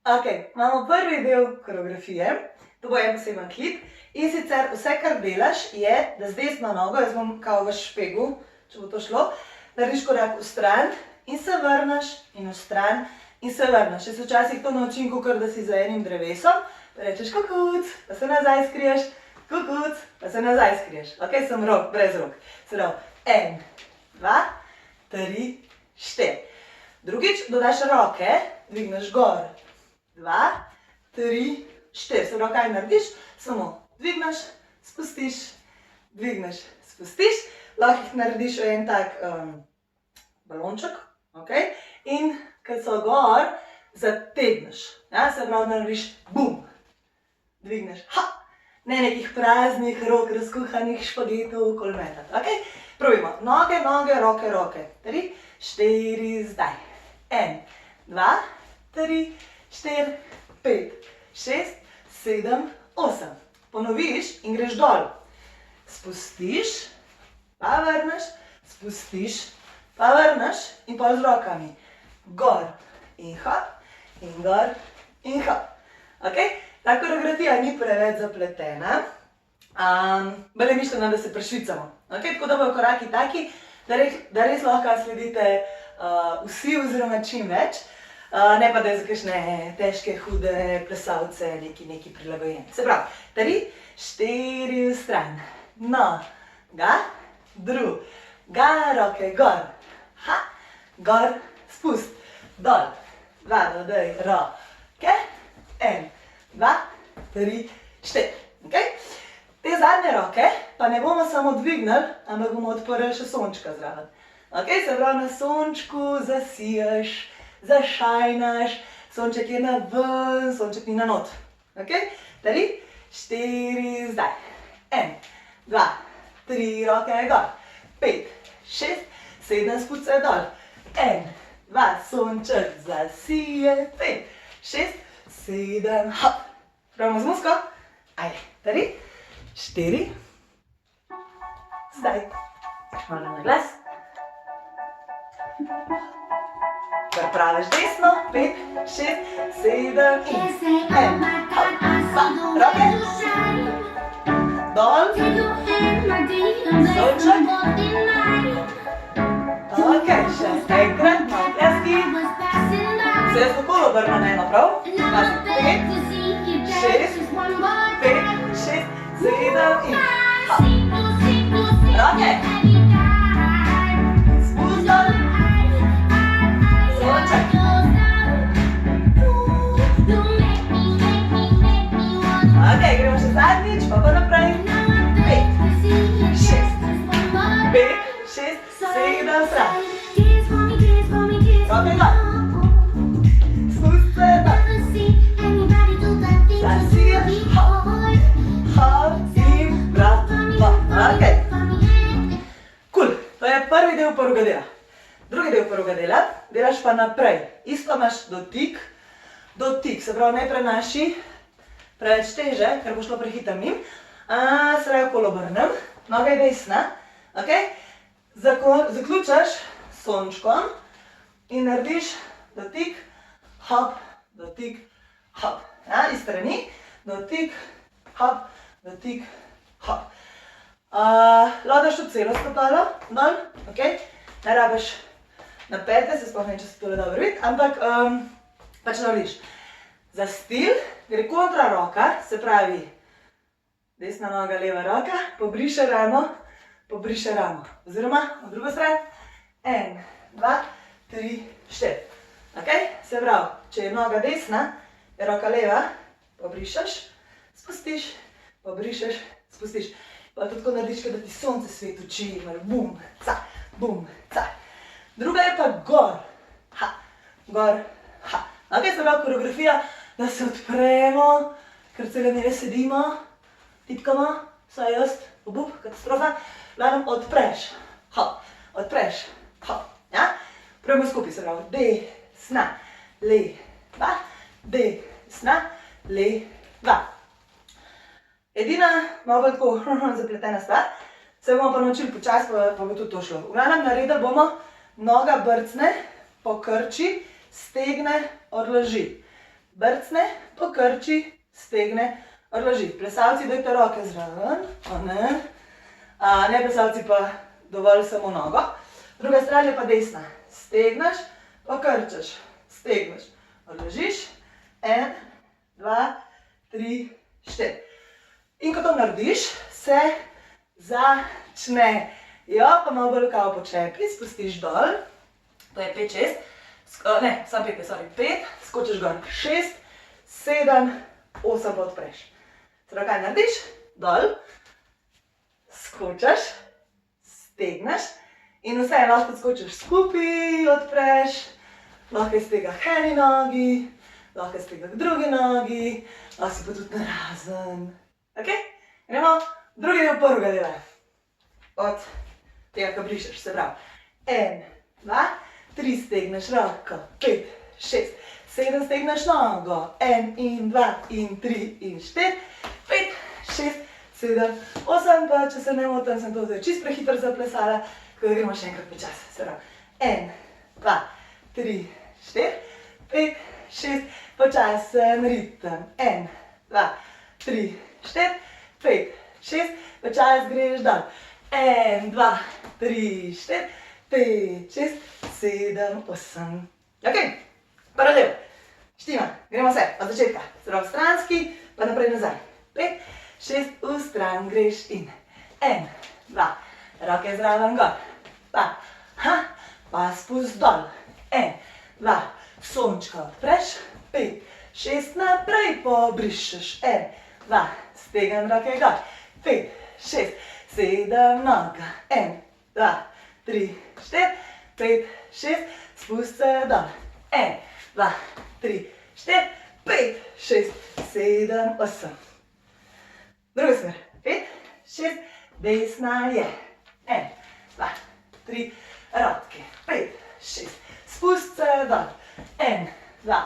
Ok, imamo prvi del koreografije, to bo en poseben klip. In sicer vse, kar delaš, je, da z desno nogo, jaz bom kao v špegu, če bo to šlo, narediš korak v stran in se vrneš in v stran in se vrneš. Jaz se včasih to naučim, kakor da si za enim drevesom, pa rečeš kukuc, pa se nazaj skriješ, kukuc, pa se nazaj skriješ. Ok, sem rok, brez rok. Se pravi, 1, 2, 3, 4. Drugič, dodaš roke, dvigneš gor. 2, 3, 4. Se pravi, kaj narediš? Samo dvigneš, spustiš, dvigneš, spustiš. Lahko jih narediš v en tak balonček, ok? In ko so gor, zategneš. Ja? Se pravi, narediš bum. Dvigneš, ha! Ne nekih praznih rok, razkuhanih špagetov, okoli metati, ok? Probimo. Noge, noge, roke, roke. 3, 4, zdaj. 1, 2, 3, 4, 5, 6, 7, 8. Ponoviš in greš dol. Spustiš, pa vrneš, spustiš, pa vrneš in pol z rokami. Gor in hop, in gor in hop. Ok? Ta koreografija ni preveč zapletena. Bolj je mišljena, da se prešvicamo. Ok? Tako da bojo koraki taki, da res lahko sledite vsi oziroma čim več. Ne pa, da je za kakšne težke, hude plesalce neki prilagojen. Se pravi, 3, 4 v stran. Noga, druga, roke gor. Ha, gor, spust, dol. 2, dodaj, roke. 1, 2, 3, 4. Okay? Te zadnje roke pa ne bomo samo dvignili, ampak bomo odprli še sončka zraven. Okay? Se pravi, na sončku zasiješ, zašajnaš, sonček je na ven, sonček ni na not. Okay? 3, 4, zdaj. 1, 2, 3, roke gor. 5, 6, 7, spucaj dol. 1, 2, sonček zasije. 5, 6, 7, hop. Pravimo z musko. Ajde, 3, 4, zdaj. Malo na glas. Praviš desno, 5, 6, 7 in 1, hop, 2, roke, dol, sonček, ok, še enkrat, malo pleski, se jaz okolo obrnem eno, prav? 5, 6, 5, 6, 7 in hop, roke, spust dol, sonček. Ok, gremo še zadnjič, pa naprej. 5, 6, 5, 6, 7, stran. Roke gor. Spust se dol. Zasiješ, hop, hop in bravo. Ok. Cool, to je prvi del prvega dela. Drugi del prvega dela, delaš pa naprej. Isto imaš dotik, dotik, se pravi ne prenaši preveč teže, ker bo šlo prehitro mim. Se pravi, okolo obrnem, noga je desna, ok? Zaključaš s sončkom in narediš dotik, hop, hop. Ja, iz strani, dotik, hop, hop. Lahko daš tudi celo stopalo dol, ok? Ne rabiš na pete, se sploh ne, če se tole dobro vidi, ampak pač narediš. Za stil gre kontra roka, se pravi desna noga, leva roka, pobriše ramo, oziroma v drugo stran. 1, 2, 3, 4. Ok? Se pravi, če je noga desna, je roka leva, pobrišeš, spustiš, pobrišeš, spustiš. Pa tudi tako narediš, da ti sonce svet oči, bum, ca, bum, ca. Druga je pa gor, ha, gor, ha. Ok, se pravi koreografija, da se odpremo, ker cele dneve sedimo, tipkamo, saj jaz, obup, katastrofa, glavnem odpreš, hop, ja? Probujemo skupaj, se pravi, desna, leva, desna, leva. Edina, malo bolj tako zapletena stvar, se bomo pa naučili počasi, pa bo tudi to šlo. V glavnem naredili bomo noga brcne, pokrči, stegne, odloži. brcne, pokrči, stegne, odloži. Plesalci dajte roke zraven, ne plesalci pa dovolj samo nogo. Druga stran je pa desna. Stegneš, pokrčeš, stegneš, odložiš. 1, 2, 3, 4. In ko to narediš, se začne. Pa malo bolj kao počepi, spustiš dol. To je 5, 6. Ne, samo 5, sorry. 5, skočiš gor. 6, 7, 8 pa odpreš. Torej, kaj narediš? Dol. Skočiš, stegneš. In vse lahko skočiš skupaj, odpreš. Lahko iz tega k eni nogi. Lahko iz tega k drugi nogi. Lahko si pa tudi narazen. Ok? Gremo drugi del prvega dela. Od tega, ko brišeš, se pravi. 1, 2, 3 stegneš roko, 5, 6, 7 stegneš nogo, 1 in 2 in 3 in 4, 5, 6, 7, 8, pa če se ne motim, sem to zdaj čist prehitro zaplesala, tako da gremo še enkrat počas. Se pravi, 1, 2, 3, 4, 5, 6, počasen ritem. 1, 2, 3, 4, 5, 6, počas greš dol. 1, 2, 3, 4, 5, 6, 7, 8. Ok, prvi del. Štima, gremo vse od začetka. Se pravi, stranski, pa naprej nazaj. 5, 6, v stran greš in. 1, 2, roke zraven gor. Pa spust dol. 1, 2, sončko odpreš. 5, 6, naprej pobrišeš. 1, 2, stegam roke gor. 5, 6, 7, noga. 1, 2, 3, 4, 5, 6, spust se dol. 1, 2, 3, 4, 5, 6, 7, 8. Druga smer. 5, 6, desna je. 1, 2, 3, roke. 5, 6, spust se dol. 1, 2,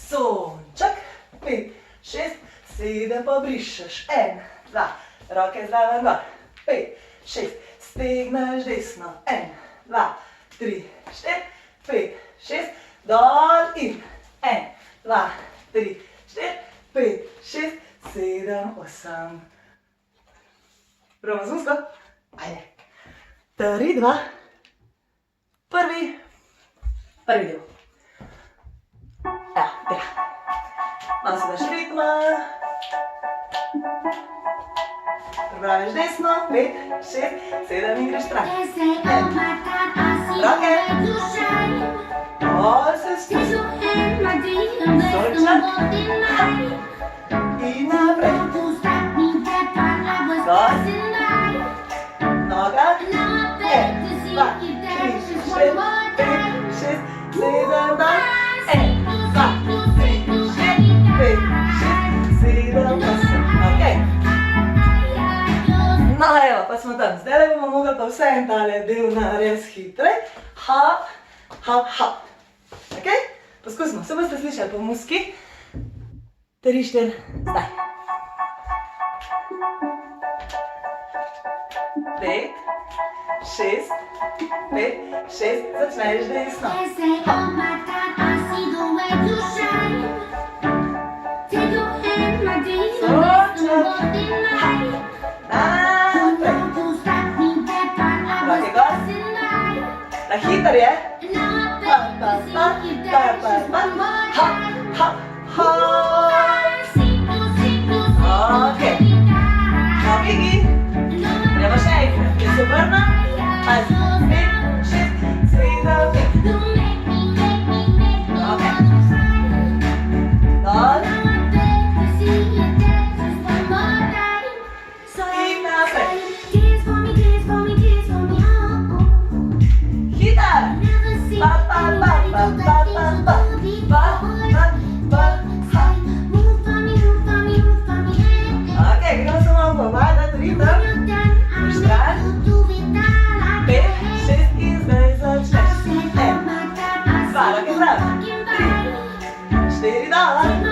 sonček. 5, 6, 7, pobrišeš. 1, 2, roke zraven gor. 5, 6, stegneš desno. 1, 2, 3, 4, 5, 6, dol in. 1, 2, 3, 4, 5, 6, 7, 8. Prvo zunsko. Ajde. 3, 2. Prvi del. Tega. Malo se daš ritma. Prepraviš desno, 5, 6, 7 in greš stran. Roke. Dol se spusti. Sonček. In naprej. Gor. Noga. 1, 2, 3, 4, 5, 6, 7, dol. 1, 2, 3, 4, 5, 6, 7, 8. Ok. No, evo, pa smo tam. Zdaj bomo mogli pa vse en tale del narediti hitrej. Hop, hop, hop. Ok? Poskusimo. Vse boste slišali po muski. 3, 4, zdaj. 5, 6, 5, 6, začneš desno. Hiter je. Pa, pa, pa, pa, pa, pa, ha, ha, ha. Ok. Nogi. Gremo še enkrat. Jaz se obrnem. 5, 6, 7, 5. Ok. Dol. In naprej. Pa, pa, pa, pa, pa, pa, pa, pa, pa, pa, ha. Ok, gremo samo povadati ritem. Stran. 5, 6 in zdaj začneš. 1, 2, roke zraven. 3, 4, dol.